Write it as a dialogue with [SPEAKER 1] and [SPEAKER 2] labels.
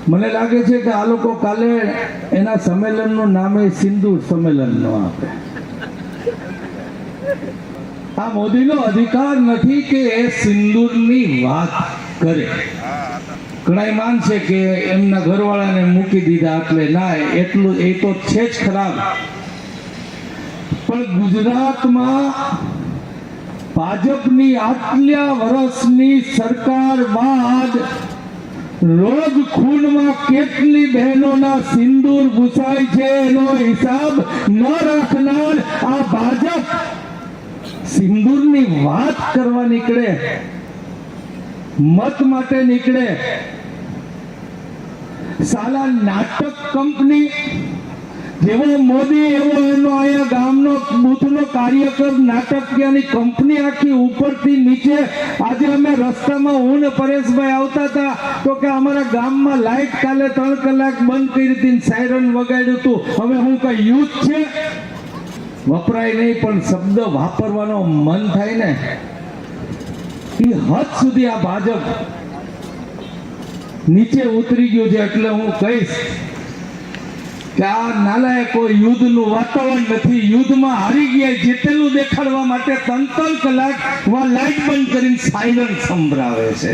[SPEAKER 1] મને લાગે છે કે આ લોકો કાલે એના સંમેલનનું નામે સિંદૂર સંમેલન ન આપે. આ મોદીનો અધિકાર નથી કે એ સિંદૂરની વાત કરે. ઘણા માનશે કે એમના ઘરવાળાને મૂકી દીધા એટલે ના, એટલું એ તો છે જ ખરાબ. પણ ગુજરાતમાં ભાજપની આટલા વર્ષની સરકાર બાદ રોજ ખૂનમાં કેટલી બહેનોના સિંદૂર ભૂસાય છે એનો હિસાબ ન રાખનાર આ ભાજપ સિંદૂરની વાત કરવા નીકળે, મત માટે નીકળે. સાલા નાટક કંપની જેવો મોદી એવો એનો અહીંયા ગામનો બૂથનો કાર્યકર નાટકીયાની કંપની આખી ઉપરથી નીચે. આજે અમે રસ્તામાં હું ને પરેશભાઈ આવતા હતા તો કે અમારા ગામમાં લાઈટ કાલે 3 કલાક બંધ કરી હતી, સાયરન વગાડ્યું હતું. હવે હું કઈ યુથ છે વપરાય નહીં, પણ શબ્દ વાપરવાનો મન થાય ને એ હદ સુધી આ ભાજપ નીચે ઉતરી ગયું છે. એટલે હું કહીશ કે આ નાલાયકો યુદ્ધનું વાતાવરણ નથી, યુદ્ધમાં હારી ગયા જીતેલું દેખાડવા માટે 3 કલાક લાઈટ બંધ કરીને સાયરન સંભળાવે છે.